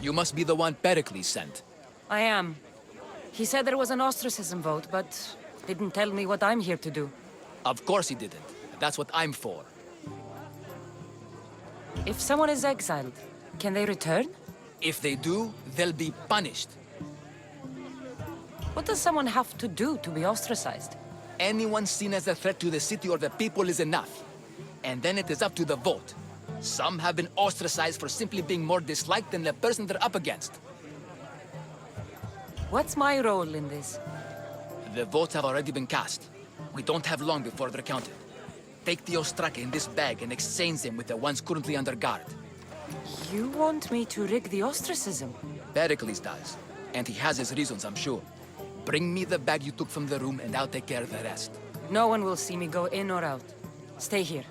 You must be the one Pericles sent. I am. He said there was an ostracism vote, but didn't tell me what I'm here to do. Of course he didn't. That's what I'm for. If someone is exiled, can they return? If they do, they'll be punished. What does someone have to do to be ostracized? Anyone seen as a threat to the city or the people is enough. And then it is up to the vote. Some have been ostracized for simply being more disliked than the person they're up against. What's my role in this? The votes have already been cast. We don't have long before they're counted. Take the ostraka in this bag and exchange them with the ones currently under guard. You want me to rig the ostracism? Pericles does. And he has his reasons, I'm sure. Bring me the bag you took from the room and I'll take care of the rest. No one will see me go in or out. Stay here.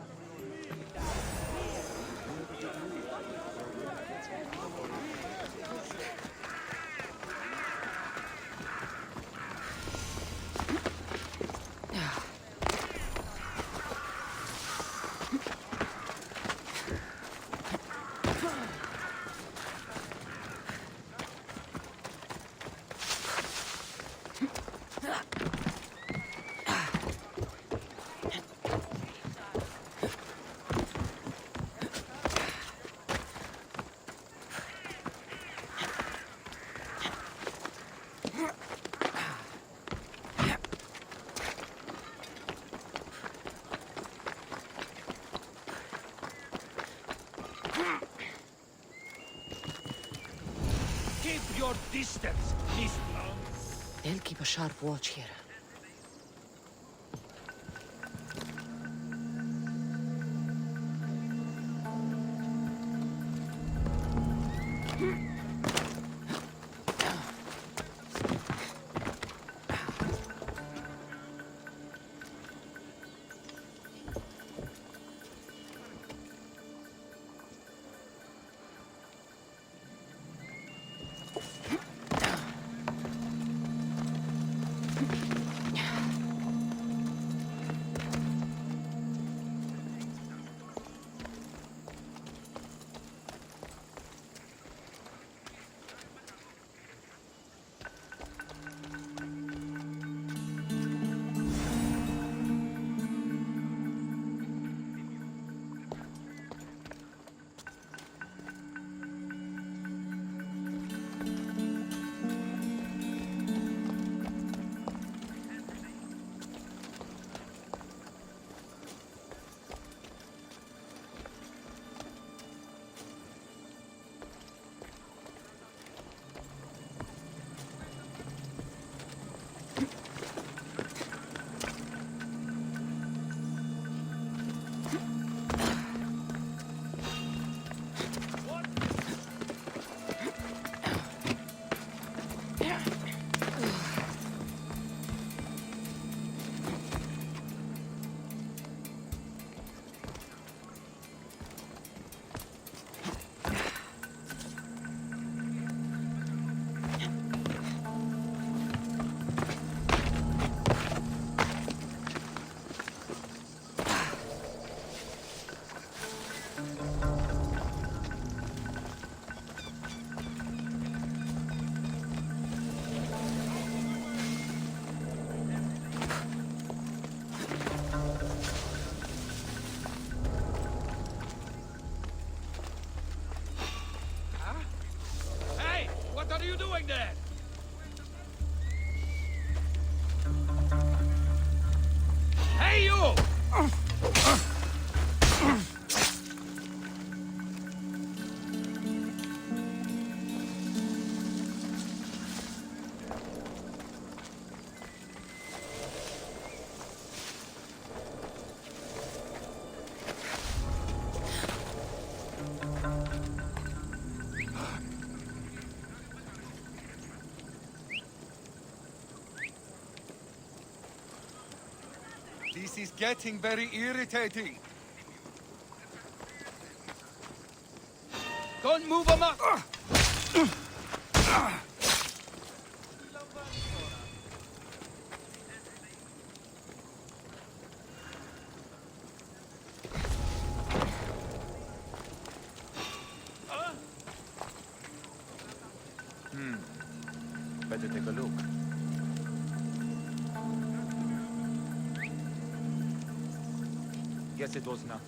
Keep your distance, Miss Brown. They'll keep a sharp watch here. What are you doing there? Hey, you! This is getting very irritating. Don't move them up! to take a look. Guess it was nothing.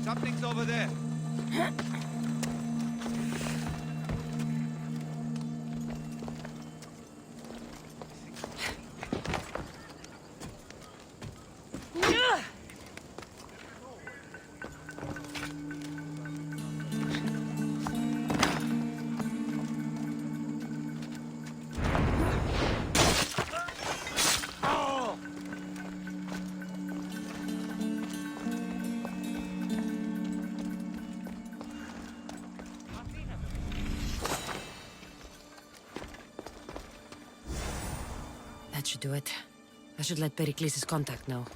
Something's over there. That should do it. I should let Pericles' contact know.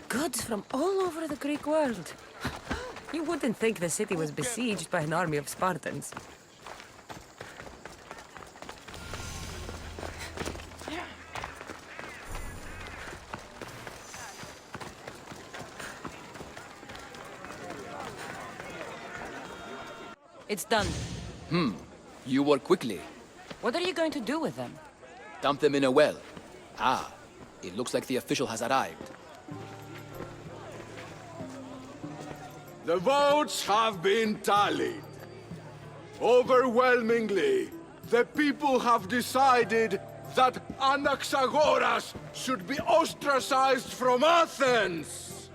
Goods from all over the Greek world. You wouldn't think the city was besieged by an army of Spartans. It's done. You work quickly. What are you going to do with them? Dump them in a well. Ah, it looks like the official has arrived. The votes have been tallied. Overwhelmingly, the people have decided that Anaxagoras should be ostracized from Athens!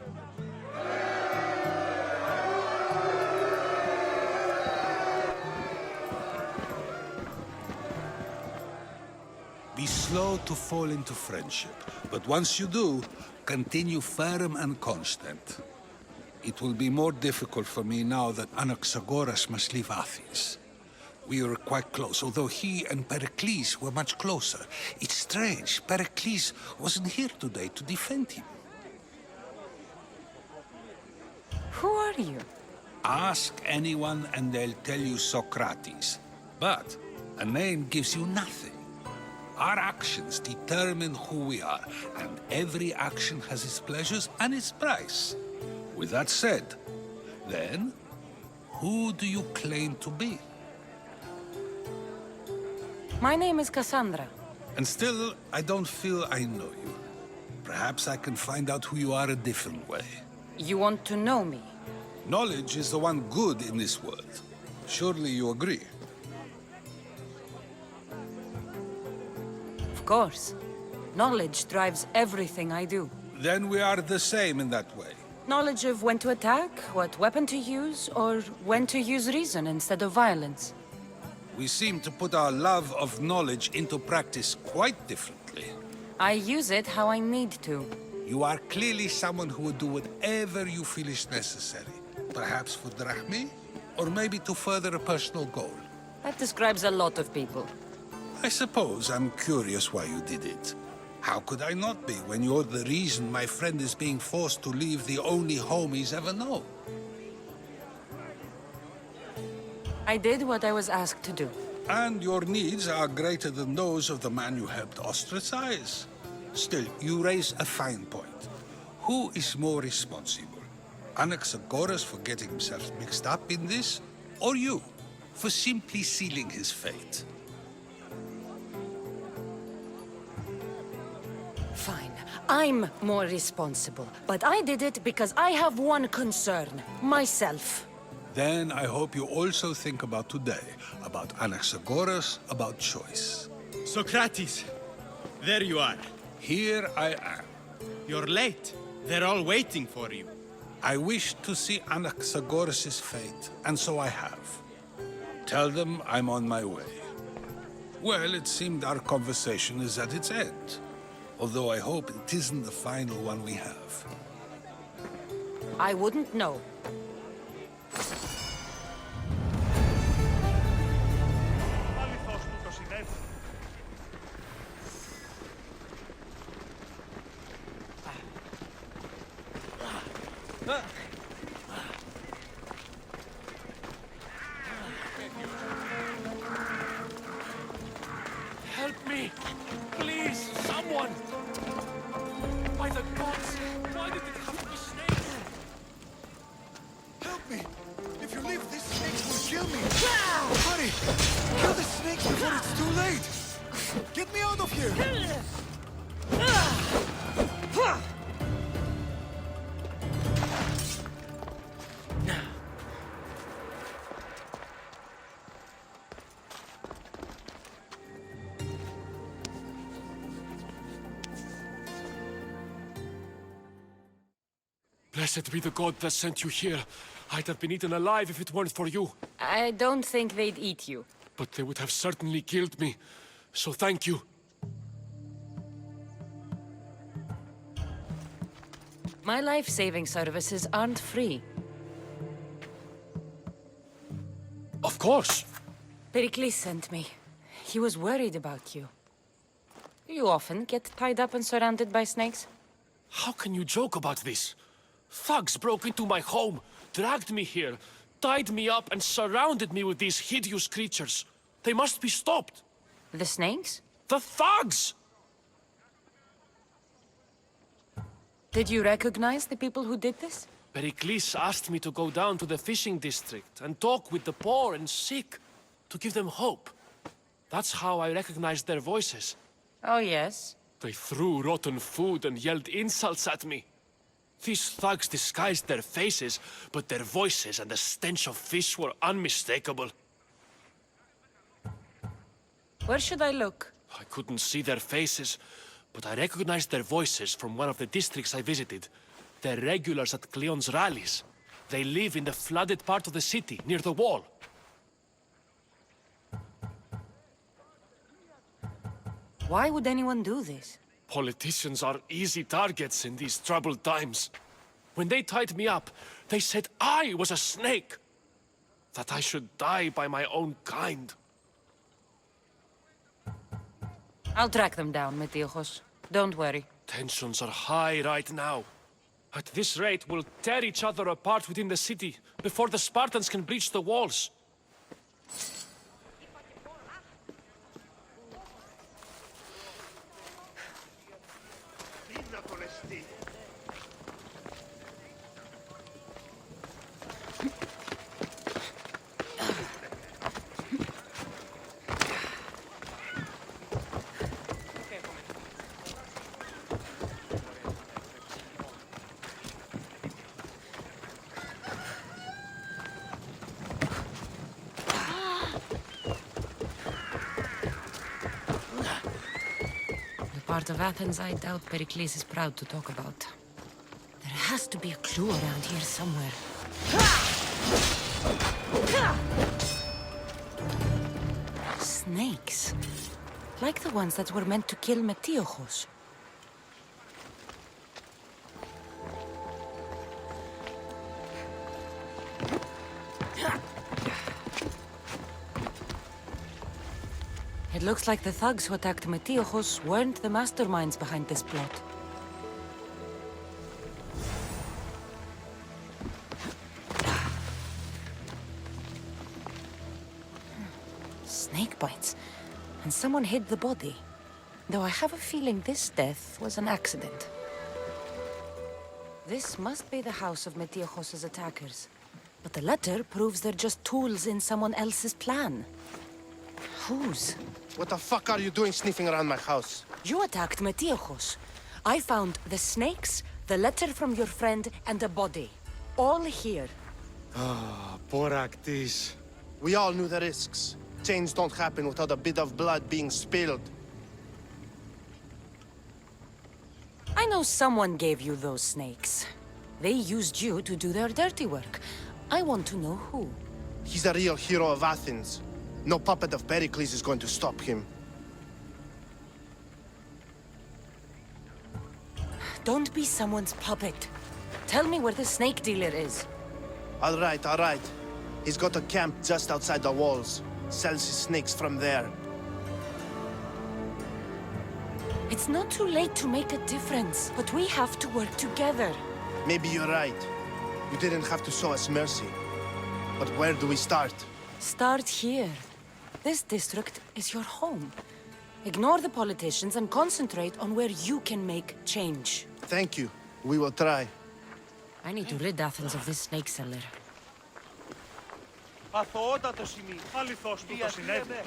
Be slow to fall into friendship, but once you do, continue firm and constant. It will be more difficult for me now that Anaxagoras must leave Athens. We were quite close, although he and Pericles were much closer. It's strange, Pericles wasn't here today to defend him. Who are you? Ask anyone and they'll tell you Socrates. But a name gives you nothing. Our actions determine who we are, and every action has its pleasures and its price. With that said, then, who do you claim to be? My name is Kassandra. And still, I don't feel I know you. Perhaps I can find out who you are a different way. You want to know me? Knowledge is the one good in this world. Surely you agree? Of course. Knowledge drives everything I do. Then we are the same in that way. Knowledge of when to attack, what weapon to use, or when to use reason instead of violence. We seem to put our love of knowledge into practice quite differently. I use it how I need to. You are clearly someone who would do whatever you feel is necessary. Perhaps for drachmae, or maybe to further a personal goal. That describes a lot of people. I suppose I'm curious why you did it. How could I not be when you're the reason my friend is being forced to leave the only home he's ever known? I did what I was asked to do. And your needs are greater than those of the man you helped ostracize. Still, you raise a fine point. Who is more responsible? Anaxagoras for getting himself mixed up in this, or you, for simply sealing his fate? Fine. I'm more responsible, but I did it because I have one concern. Myself. Then I hope you also think about today, about Anaxagoras, about choice. Socrates, there you are. Here I am. You're late. They're all waiting for you. I wish to see Anaxagoras' fate, and so I have. Tell them I'm on my way. Well, it seemed our conversation is at its end. Although I hope it isn't the final one we have. I wouldn't know. Help me! Please, someone! By the gods, why did it have to be snakes? Help me! If you leave, these snakes will kill me! Hurry! Kill the snakes before it's too late! Get me out of here! Blessed be the god that sent you here. I'd have been eaten alive if it weren't for you. I don't think they'd eat you. But they would have certainly killed me. So thank you. My life-saving services aren't free. Of course. Pericles sent me. He was worried about you. You often get tied up and surrounded by snakes? How can you joke about this? Thugs broke into my home, dragged me here, tied me up and surrounded me with these hideous creatures. They must be stopped. The snakes? The thugs! Did you recognize the people who did this? Pericles asked me to go down to the fishing district and talk with the poor and sick, to give them hope. That's how I recognized their voices. Oh, yes. They threw rotten food and yelled insults at me. These thugs disguised their faces, but their voices and the stench of fish were unmistakable. Where should I look? I couldn't see their faces, but I recognized their voices from one of the districts I visited. They're regulars at Cleon's rallies. They live in the flooded part of the city, near the wall. Why would anyone do this? Politicians are easy targets in these troubled times. When they tied me up, they said I was a snake. That I should die by my own kind. I'll track them down, Metiochos. Don't worry. Tensions are high right now. At this rate, we'll tear each other apart within the city before the Spartans can breach the walls. Part of Athens I doubt Pericles is proud to talk about. There has to be a clue around here somewhere. Snakes. Like the ones that were meant to kill Metiochos. It looks like the thugs who attacked Metiochos weren't the masterminds behind this plot. Snake bites. And someone hid the body. Though I have a feeling this death was an accident. This must be the house of Metiochos' attackers. But the letter proves they're just tools in someone else's plan. Whose? What the fuck are you doing sniffing around my house? You attacked Metiochos. I found the snakes, the letter from your friend, and a body. All here. Poor Actis. We all knew the risks. Change don't happen without a bit of blood being spilled. I know someone gave you those snakes. They used you to do their dirty work. I want to know who. He's a real hero of Athens. No puppet of Pericles is going to stop him. Don't be someone's puppet. Tell me where the snake dealer is. All right, all right. He's got a camp just outside the walls. Sells his snakes from there. It's not too late to make a difference, but we have to work together. Maybe you're right. You didn't have to show us mercy. But where do we start? Start here. This district is your home. Ignore the politicians and concentrate on where you can make change. Thank you. We will try. I need to rid Athens of this snake seller. Αθωότατο σημείο. Αληθώς του το συνέβη.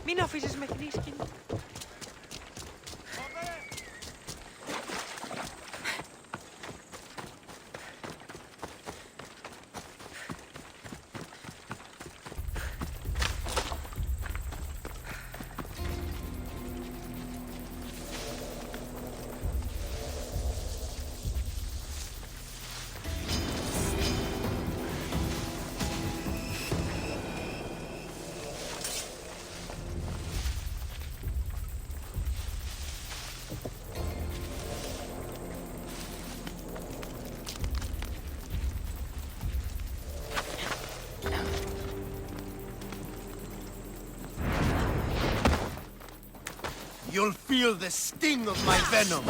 Μην αφήσεις με θνίσκει. You'll feel the sting of my venom.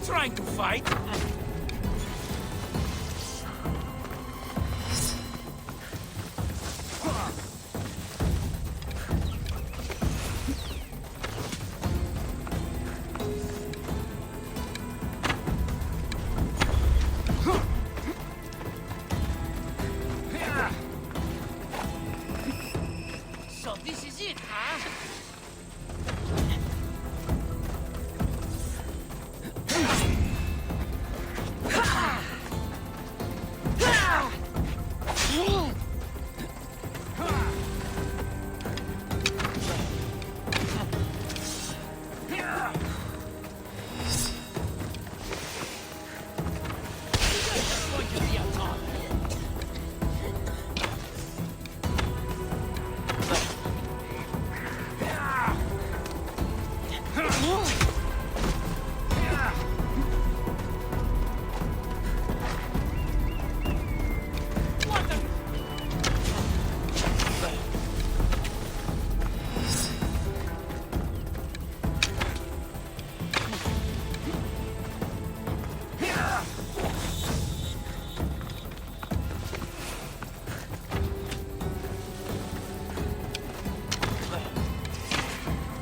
Trying to fight? So this is it, huh?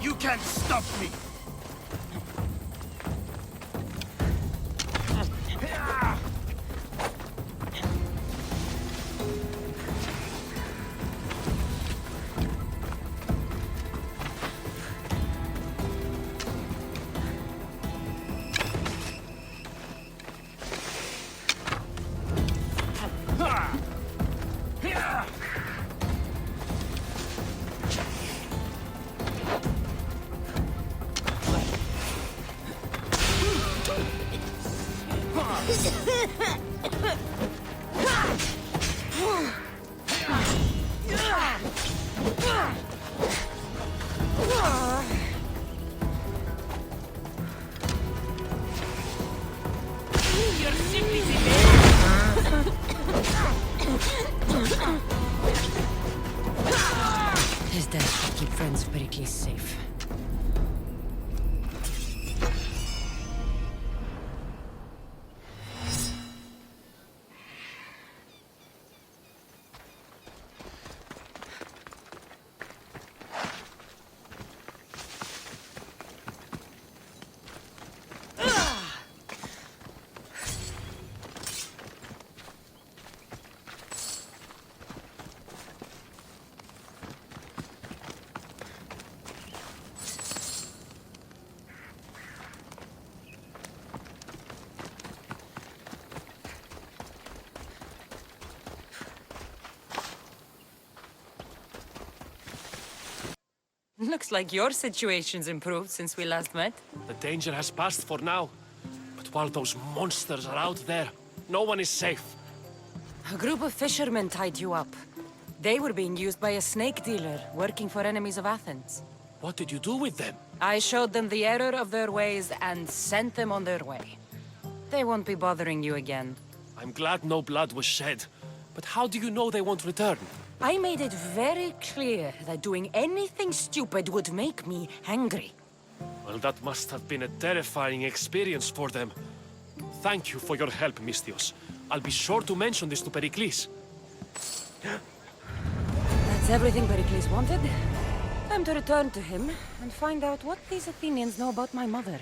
You can't stop me! keep friends of Pericles safe. Looks like your situation's improved since we last met. The danger has passed for now. But while those monsters are out there, no one is safe. A group of fishermen tied you up. They were being used by a snake dealer working for enemies of Athens. What did you do with them? I showed them the error of their ways and sent them on their way. They won't be bothering you again. I'm glad no blood was shed. But how do you know they won't return? I made it very clear that doing anything stupid would make me angry. Well, that must have been a terrifying experience for them. Thank you for your help, Mystios. I'll be sure to mention this to Pericles. That's everything Pericles wanted. Time to return to him and find out what these Athenians know about my mother.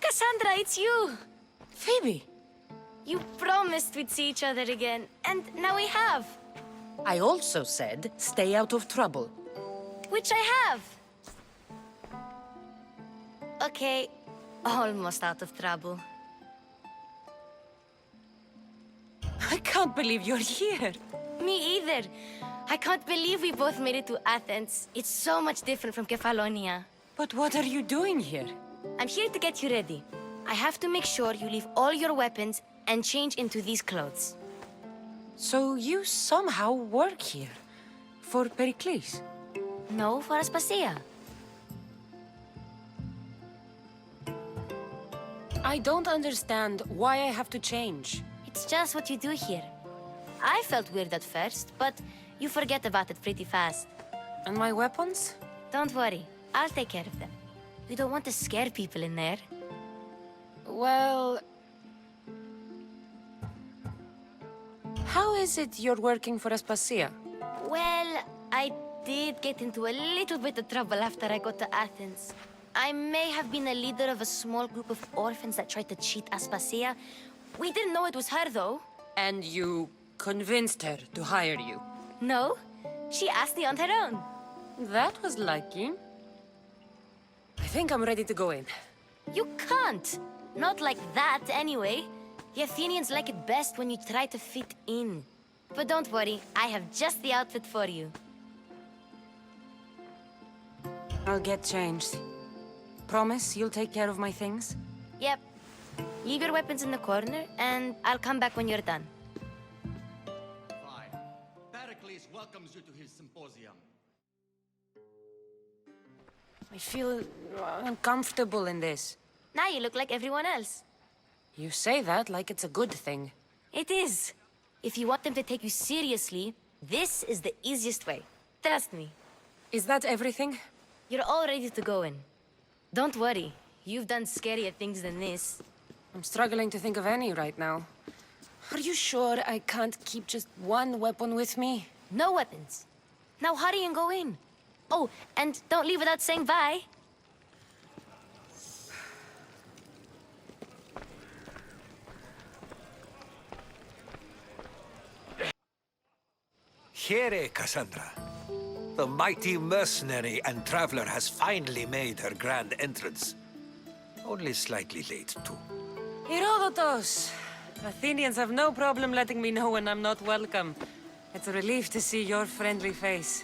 Kassandra, it's you! Phoebe! You promised we'd see each other again, and now we have. I also said, stay out of trouble. Which I have. Okay, almost out of trouble. I can't believe you're here. Me either. I can't believe we both made it to Athens. It's so much different from Kefalonia. But what are you doing here? I'm here to get you ready. I have to make sure you leave all your weapons and change into these clothes. So you somehow work here? For Pericles? No, for Aspasia. I don't understand why I have to change. It's just what you do here. I felt weird at first, but you forget about it pretty fast. And my weapons? Don't worry, I'll take care of them. We don't want to scare people in there. Well... How is it you're working for Aspasia? Well, I did get into a little bit of trouble after I got to Athens. I may have been a leader of a small group of orphans that tried to cheat Aspasia. We didn't know it was her, though. And you convinced her to hire you? No, she asked me on her own. That was lucky. I think I'm ready to go in. You can't. Not like that, anyway. The Athenians like it best when you try to fit in. But don't worry, I have just the outfit for you. I'll get changed. Promise you'll take care of my things? Yep. Leave your weapons in the corner, and I'll come back when you're done. Fine. Pericles welcomes you to his symposium. I feel uncomfortable in this. Now you look like everyone else. You say that like it's a good thing. It is. If you want them to take you seriously, this is the easiest way. Trust me. Is that everything? You're all ready to go in. Don't worry. You've done scarier things than this. I'm struggling to think of any right now. Are you sure I can't keep just one weapon with me? No weapons. Now hurry and go in. Oh, and don't leave without saying bye. Here, Kassandra. The mighty mercenary and traveler has finally made her grand entrance. Only slightly late, too. Herodotos! Athenians have no problem letting me know when I'm not welcome. It's a relief to see your friendly face.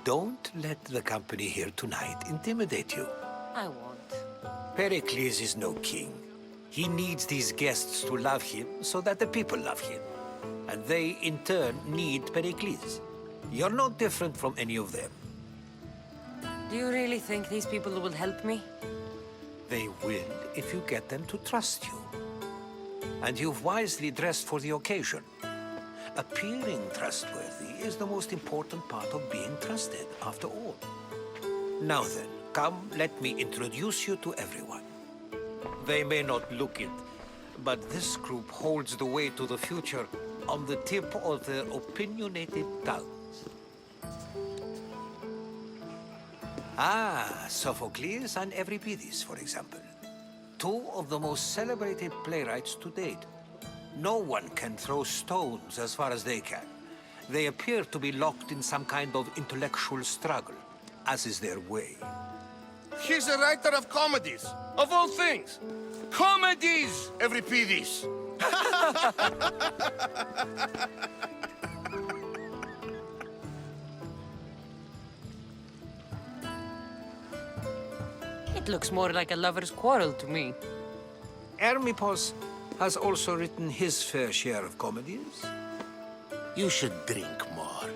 Don't let the company here tonight intimidate you. I won't. Pericles is no king. He needs these guests to love him so that the people love him. And they, in turn, need Pericles. You're no different from any of them. Do you really think these people will help me? They will if you get them to trust you. And you've wisely dressed for the occasion. Appearing trustworthy is the most important part of being trusted, after all. Now then, come, let me introduce you to everyone. They may not look it, but this group holds the way to the future on the tip of their opinionated tongues. Ah, Sophocles and Euripides, for example. Two of the most celebrated playwrights to date. No one can throw stones as far as they can. They appear to be locked in some kind of intellectual struggle, as is their way. He's a writer of comedies, of all things. Comedies, Euripides! It looks more like a lover's quarrel to me. Hermippos has also written his fair share of comedies. You should drink more.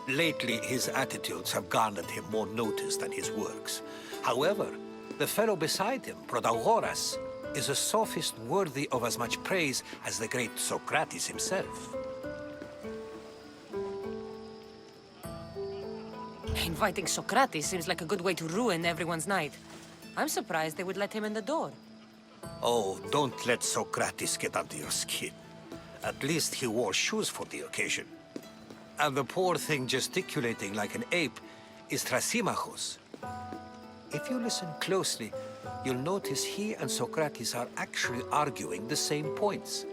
Lately, his attitudes have garnered him more notice than his works. However, the fellow beside him, Protagoras, is a sophist worthy of as much praise as the great Socrates himself. Inviting Socrates seems like a good way to ruin everyone's night. I'm surprised they would let him in the door. Oh, don't let Socrates get under your skin. At least he wore shoes for the occasion. And the poor thing gesticulating like an ape is Thrasymachos. If you listen closely, you'll notice he and Socrates are actually arguing the same points.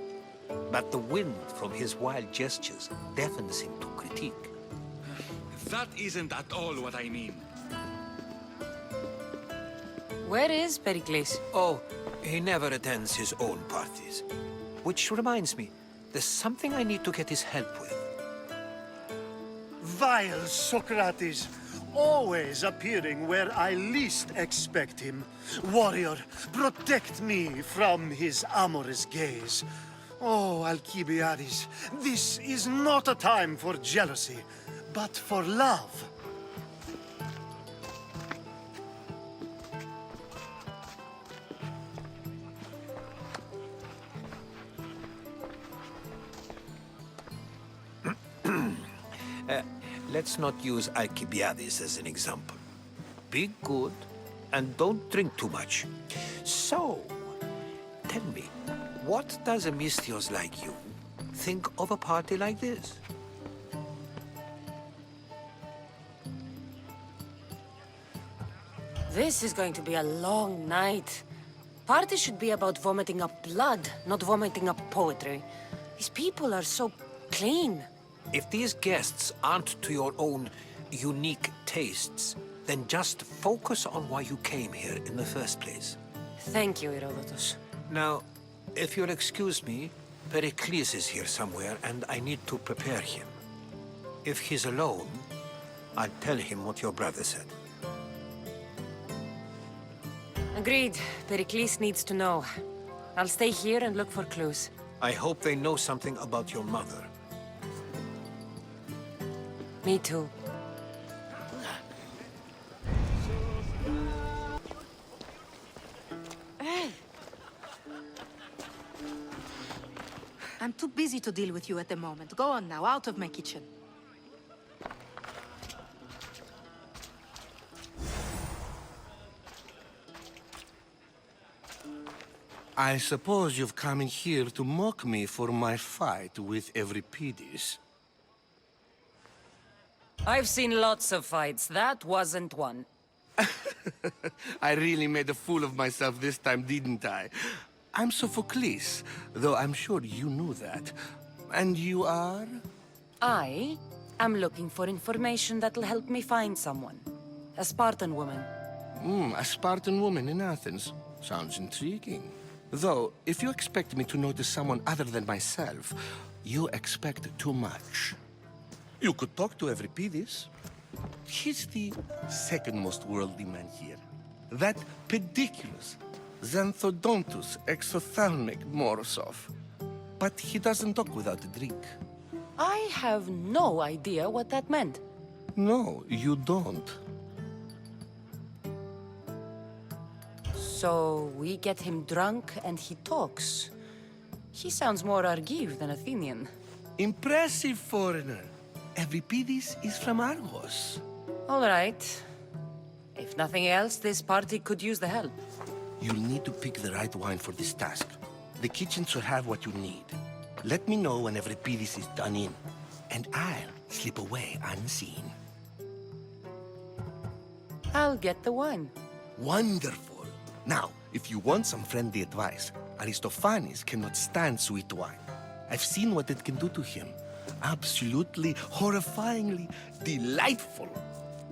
But the wind from his wild gestures deafens him to critique. That isn't at all what I mean. Where is Pericles? Oh, he never attends his own parties. Which reminds me, there's something I need to get his help with. Vile Socrates, always appearing where I least expect him. Warrior, protect me from his amorous gaze. Oh, Alcibiades, this is not a time for jealousy, but for love. Let's not use Alcibiades as an example. Be good, and don't drink too much. So, tell me, what does a Misthios like you think of a party like this? This is going to be a long night. Party should be about vomiting up blood, not vomiting up poetry. These people are so clean. If these guests aren't to your own unique tastes, then just focus on why you came here in the first place. Thank you, Herodotus. Now, if you'll excuse me, Pericles is here somewhere, and I need to prepare him. If he's alone, I'll tell him what your brother said. Agreed. Pericles needs to know. I'll stay here and look for clues. I hope they know something about your mother. Me too. I'm too busy to deal with you at the moment. Go on now, out of my kitchen. I suppose you've come in here to mock me for my fight with Euripides. I've seen lots of fights. That wasn't one. I really made a fool of myself this time, didn't I? I'm Sophocles, though I'm sure you knew that. And you are? I am looking for information that'll help me find someone. A Spartan woman. A Spartan woman in Athens. Sounds intriguing. Though, if you expect me to notice someone other than myself, you expect too much. You could talk to Euripides. He's the second most worldly man here. That pediculous, Xanthodontus exophthalmic Morosov. But he doesn't talk without a drink. I have no idea what that meant. No, you don't. So we get him drunk and he talks. He sounds more Argiv than Athenian. Impressive, foreigner. Euripides is from Argos. All right. If nothing else, this party could use the help. You'll need to pick the right wine for this task. The kitchen should have what you need. Let me know when Euripides is done in, and I'll slip away unseen. I'll get the wine. Wonderful. Now, if you want some friendly advice, Aristophanes cannot stand sweet wine. I've seen what it can do to him. Absolutely, horrifyingly delightful.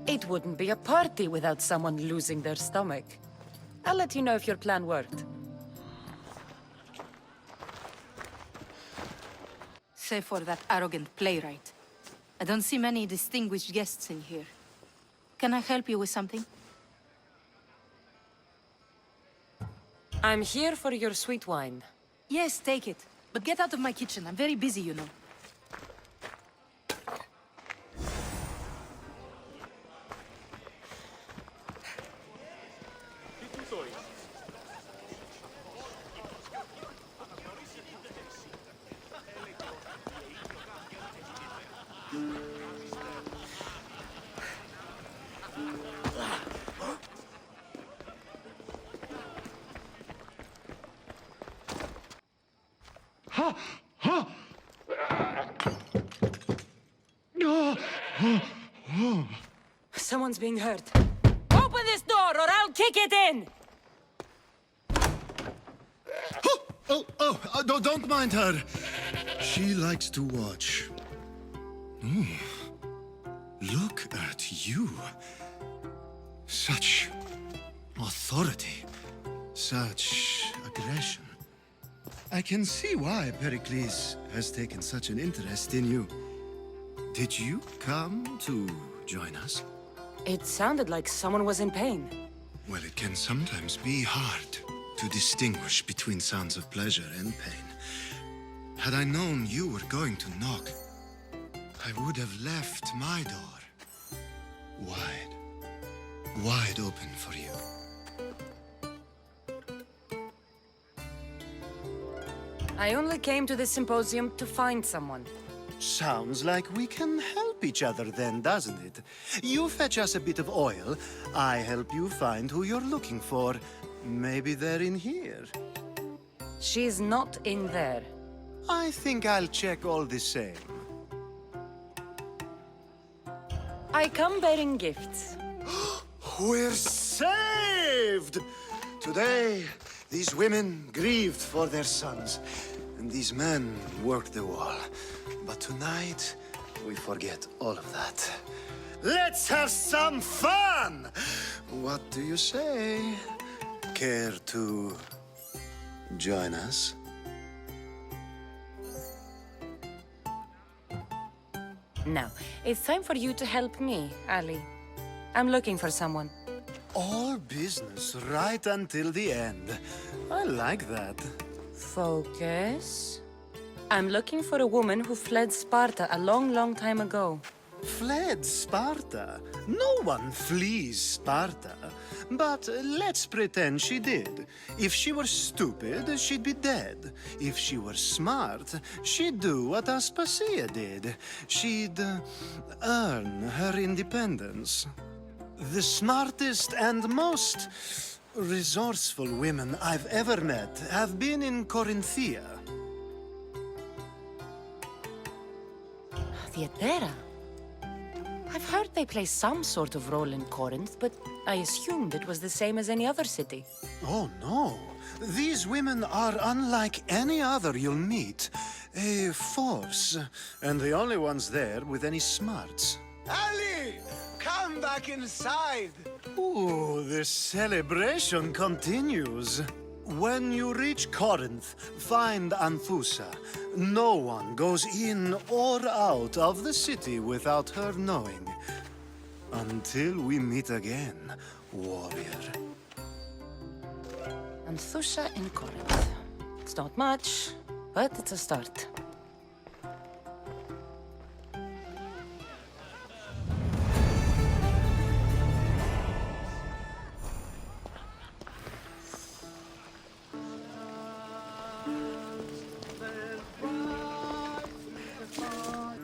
It wouldn't be a party without someone losing their stomach. I'll let you know if your plan worked. Save for that arrogant playwright. I don't see many distinguished guests in here. Can I help you with something? I'm here for your sweet wine. Yes, take it. But get out of my kitchen. I'm very busy, you know. Someone's being hurt. Open this door or I'll kick it in! Don't mind her. She likes to watch. Look at you. Such authority. Such aggression. I can see why Pericles has taken such an interest in you. Did you come to join us? It sounded like someone was in pain. Well, it can sometimes be hard to distinguish between sounds of pleasure and pain. Had I known you were going to knock, I would have left my door wide open for you. I only came to this symposium to find someone. Sounds like we can help each other then, doesn't it? You fetch us a bit of oil, I help you find who you're looking for. Maybe they're in here. She's not in there. I think I'll check all the same. I come bearing gifts. We're saved! Today, these women grieved for their sons, and these men worked the wall. But tonight, we forget all of that. Let's have some fun! What do you say? Care to join us? Now, it's time for you to help me, Ali. I'm looking for someone. All business right until the end. I like that. Focus. I'm looking for a woman who fled Sparta a long, long time ago. Fled Sparta? No one flees Sparta. But let's pretend she did. If she were stupid, she'd be dead. If she were smart, she'd do what Aspasia did. She'd earn her independence. The smartest and most resourceful women I've ever met have been in Corinthia. The Athera. I've heard they play some sort of role in Corinth, but I assumed it was the same as any other city. Oh, no. These women are unlike any other you'll meet. A force, and the only ones there with any smarts. Ali! Come back inside! Ooh, the celebration continues. When you reach Corinth, find Anthusa. No one goes in or out of the city without her knowing. Until we meet again, warrior. Xanthusha in Corinth. It's not much, but it's a start.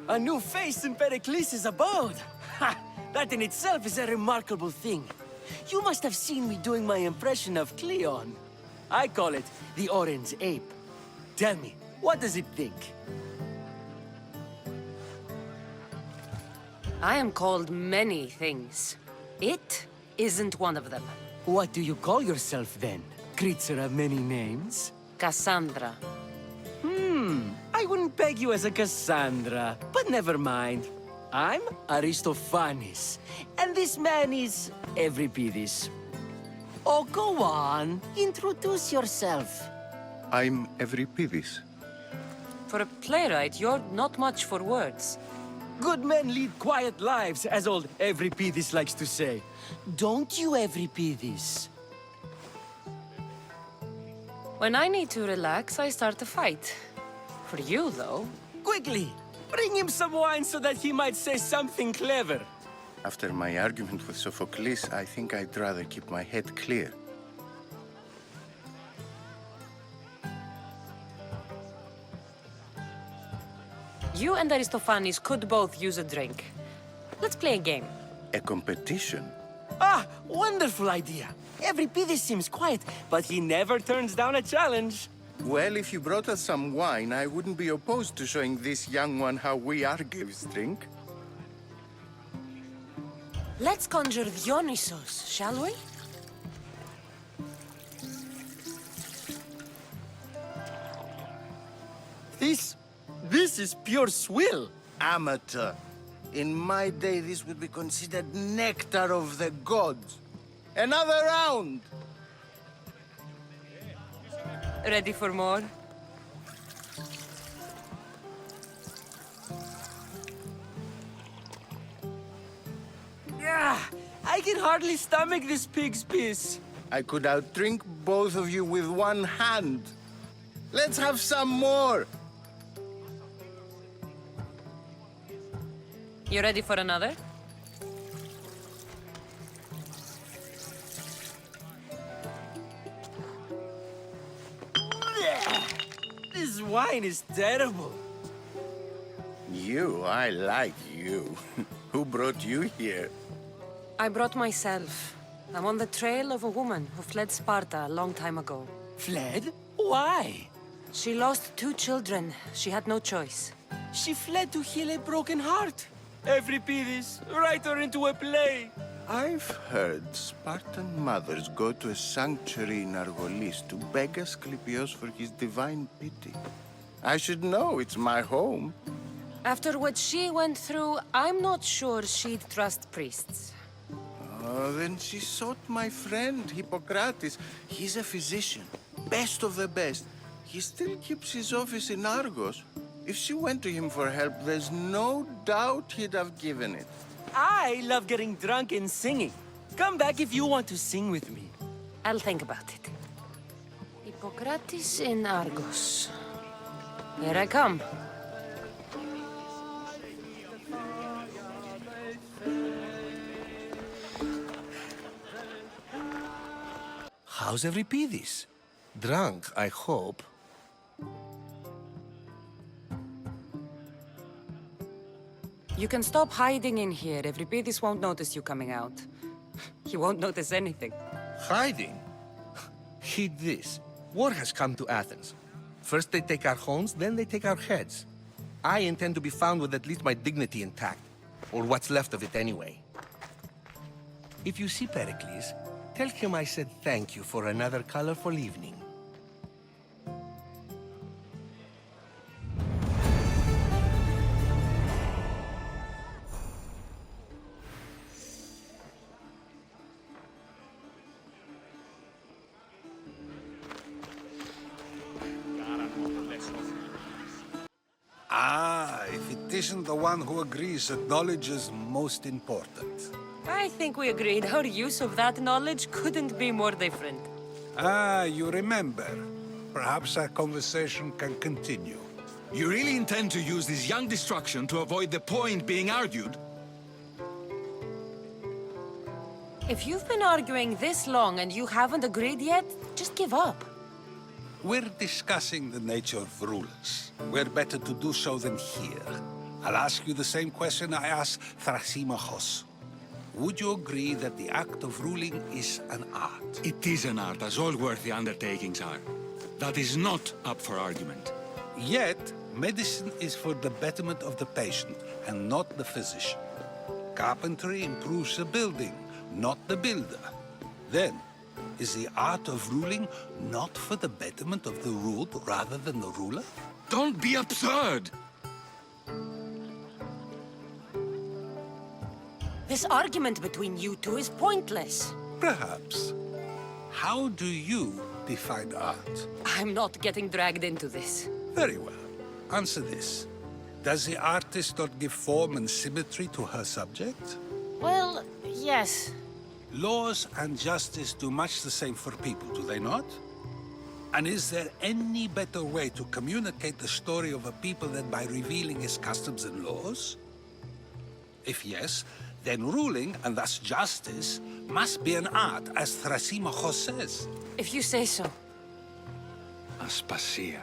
A new face in Pericles' abode! Ha! That in itself is a remarkable thing. You must have seen me doing my impression of Cleon. I call it the Orange Ape. Tell me, what does it think? I am called many things. It isn't one of them. What do you call yourself then? Creature of many names? Kassandra. I wouldn't peg you as a Kassandra, but never mind. I'm Aristophanes, and this man is Euripides. Oh, go on. Introduce yourself. I'm Euripides. For a playwright, you're not much for words. Good men lead quiet lives, as old Euripides likes to say. Don't you, Euripides? When I need to relax, I start a fight. For you, though. Quickly! Bring him some wine so that he might say something clever. After my argument with Sophocles, I think I'd rather keep my head clear. You and Aristophanes could both use a drink. Let's play a game. A competition? Ah, wonderful idea. Euripides seems quiet, but he never turns down a challenge. Well, if you brought us some wine, I wouldn't be opposed to showing this young one how we Argives drink. Let's conjure Dionysos, shall we? This is pure swill. Amateur. In my day, this would be considered nectar of the gods. Another round! Ready for more? Yeah, I can hardly stomach this pig's piss. I could outdrink both of you with one hand. Let's have some more! You ready for another? This wine is terrible. I like you. Who brought you here? I brought myself. I'm on the trail of a woman who fled Sparta a long time ago. Fled? Why? She lost 2 children. She had no choice. She fled to heal a broken heart. Euripides, write her into a play. I've heard Spartan mothers go to a sanctuary in Argolis to beg Asclepios for his divine pity. I should know, it's my home. After what she went through, I'm not sure she'd trust priests. Oh, then she sought my friend, Hippocrates. He's a physician, best of the best. He still keeps his office in Argos. If she went to him for help, there's no doubt he'd have given it. I love getting drunk and singing. Come back if you want to sing with me. I'll think about it. Hippocrates in Argos. Here I come. How's Euripides? Drunk, I hope. You can stop hiding in here. Euripides won't notice you coming out. He won't notice anything. Hiding? Heed this. War has come to Athens. First they take our homes, then they take our heads. I intend to be found with at least my dignity intact. Or what's left of it anyway. If you see Pericles, tell him I said thank you for another colorful evening. If it isn't the one who agrees that knowledge is most important. I think we agreed our use of that knowledge couldn't be more different. Ah, you remember. Perhaps our conversation can continue. You really intend to use this young destruction to avoid the point being argued? If you've been arguing this long and you haven't agreed yet, just give up. We're discussing the nature of rulers. Where better to do so than here? I'll ask you the same question I asked Thrasymachos. Would you agree that the act of ruling is an art? It is an art, as all worthy undertakings are. That is not up for argument. Yet, medicine is for the betterment of the patient and not the physician. Carpentry improves the building, not the builder. Then, is the art of ruling not for the betterment of the ruled rather than the ruler? Don't be absurd! This argument between you two is pointless. Perhaps. How do you define art? I'm not getting dragged into this. Very well. Answer this. Does the artist not give form and symmetry to her subject? Well, yes. Laws and justice do much the same for people, do they not? And is there any better way to communicate the story of a people than by revealing its customs and laws? If yes, then ruling, and thus justice, must be an art, as Thrasymachos says. If you say so. Aspasia.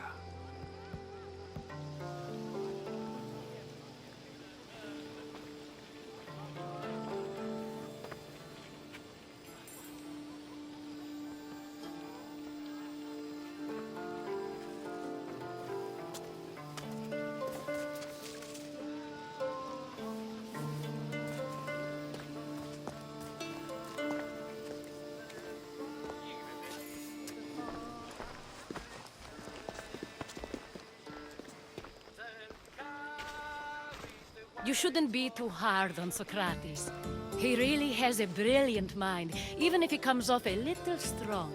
You shouldn't be too hard on Socrates. He really has a brilliant mind, even if he comes off a little strong.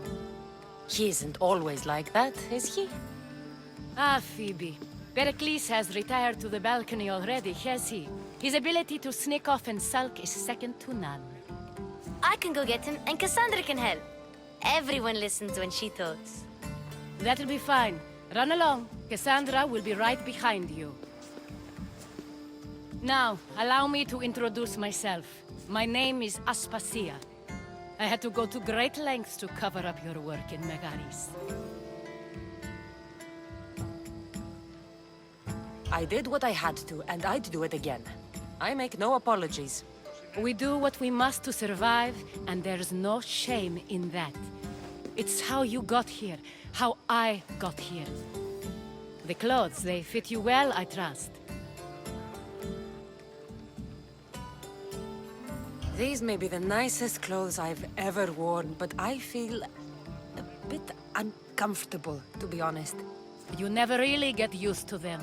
He isn't always like that, is he? Ah, Phoebe. Pericles has retired to the balcony already, has he? His ability to sneak off and sulk is second to none. I can go get him, and Kassandra can help. Everyone listens when she talks. That'll be fine. Run along. Kassandra will be right behind you. Now, allow me to introduce myself. My name is Aspasia. I had to go to great lengths to cover up your work in Megaris. I did what I had to, and I'd do it again. I make no apologies. We do what we must to survive, and there's no shame in that. It's how you got here, how I got here. The clothes, they fit you well, I trust. These may be the nicest clothes I've ever worn, but I feel a bit uncomfortable, to be honest. You never really get used to them.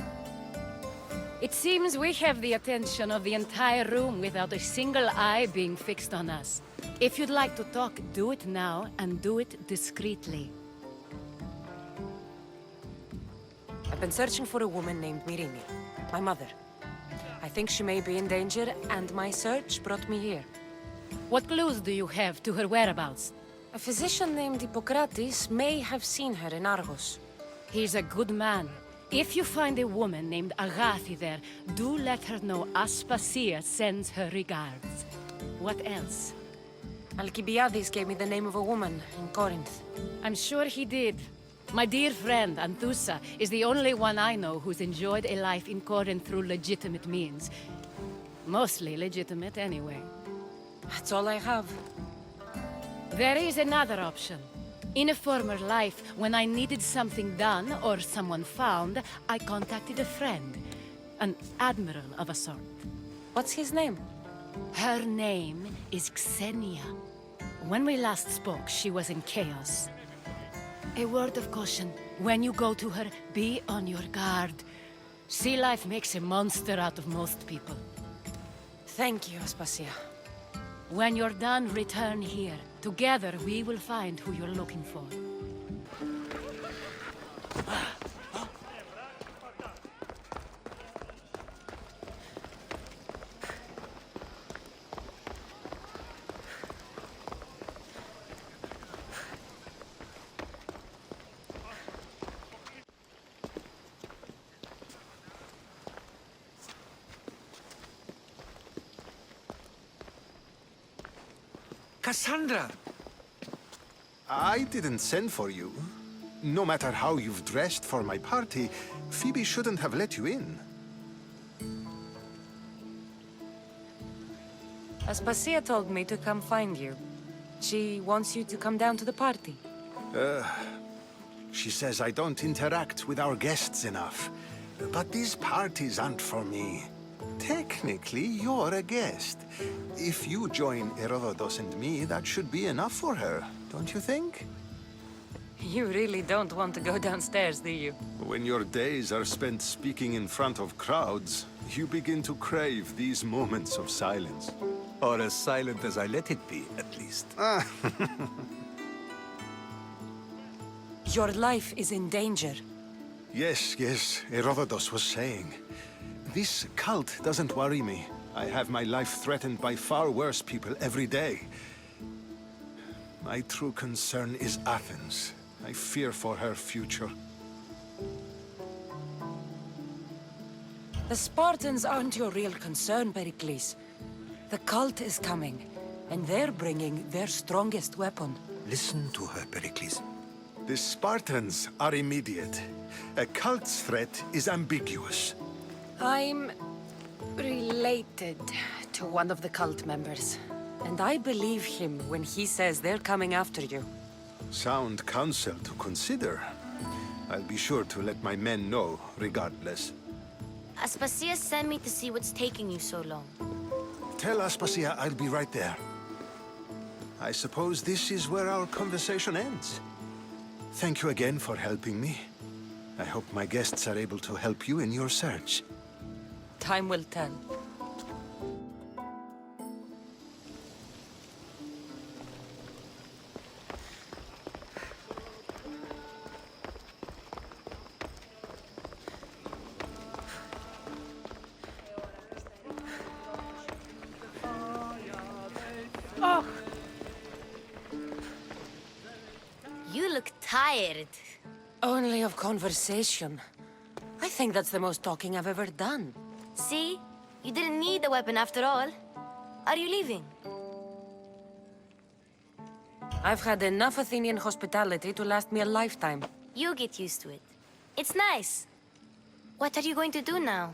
It seems we have the attention of the entire room without a single eye being fixed on us. If you'd like to talk, do it now, and do it discreetly. I've been searching for a woman named Myrine, my mother. I think she may be in danger, and my search brought me here. What clues do you have to her whereabouts? A physician named Hippocrates may have seen her in Argos. He's a good man. If you find a woman named Agathi there, do let her know Aspasia sends her regards. What else? Alcibiades gave me the name of a woman in Corinth. I'm sure he did. My dear friend, Anthusa, is the only one I know who's enjoyed a life in Corinth through legitimate means. Mostly legitimate, anyway. That's all I have. There is another option. In a former life, when I needed something done or someone found, I contacted a friend. An admiral of a sort. What's his name? Her name is Xenia. When we last spoke, she was in chaos. A word of caution. When you go to her, be on your guard. Sea life makes a monster out of most people. Thank you, Aspasia. When you're done, return here. Together, we will find who you're looking for. Kassandra! I didn't send for you. No matter how you've dressed for my party, Phoebe shouldn't have let you in. Aspasia told me to come find you. She wants you to come down to the party. She says I don't interact with our guests enough. But these parties aren't for me. Technically, you're a guest. If you join Herodotus and me, that should be enough for her, don't you think? You really don't want to go downstairs, do you? When your days are spent speaking in front of crowds, you begin to crave these moments of silence. Or as silent as I let it be, at least. Your life is in danger. Yes, Herodotus was saying. This cult doesn't worry me. I have my life threatened by far worse people every day. My true concern is Athens. I fear for her future. The Spartans aren't your real concern, Pericles. The cult is coming, and they're bringing their strongest weapon. Listen to her, Pericles. The Spartans are immediate. A cult's threat is ambiguous. I'm related to one of the cult members, and I believe him when he says they're coming after you. Sound counsel to consider. I'll be sure to let my men know, regardless. Aspasia sent me to see what's taking you so long. Tell Aspasia I'll be right there. I suppose this is where our conversation ends. Thank you again for helping me. I hope my guests are able to help you in your search. Time will tell. Oh! You look tired. Only of conversation. I think that's the most talking I've ever done. See? You didn't need the weapon after all. Are you leaving? I've had enough Athenian hospitality to last me a lifetime. You get used to it. It's nice. What are you going to do now?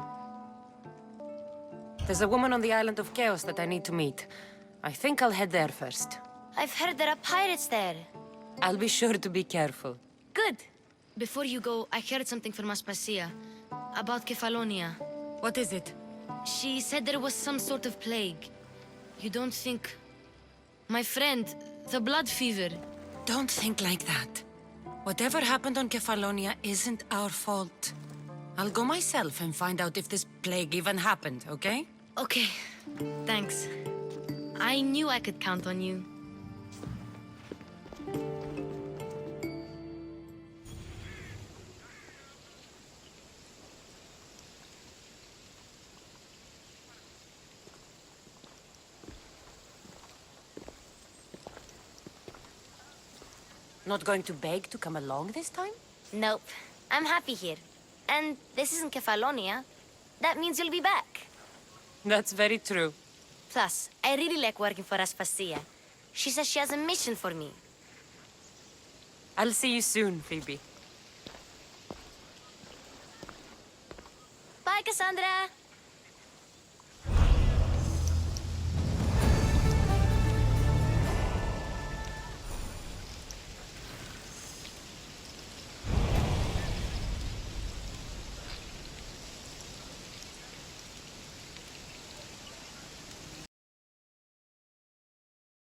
There's a woman on the island of Chaos that I need to meet. I think I'll head there first. I've heard there are pirates there. I'll be sure to be careful. Good. Before you go, I heard something from Aspasia. About Kefalonia. What is it? She said there was some sort of plague. You don't think... My friend, the blood fever. Don't think like that. Whatever happened on Kefalonia isn't our fault. I'll go myself and find out if this plague even happened, okay? Okay. Thanks. I knew I could count on you. Not going to beg to come along this time? Nope. I'm happy here. And this isn't Kefalonia. That means you'll be back. That's very true. Plus, I really like working for Aspasia. She says she has a mission for me. I'll see you soon, Phoebe. Bye, Kassandra!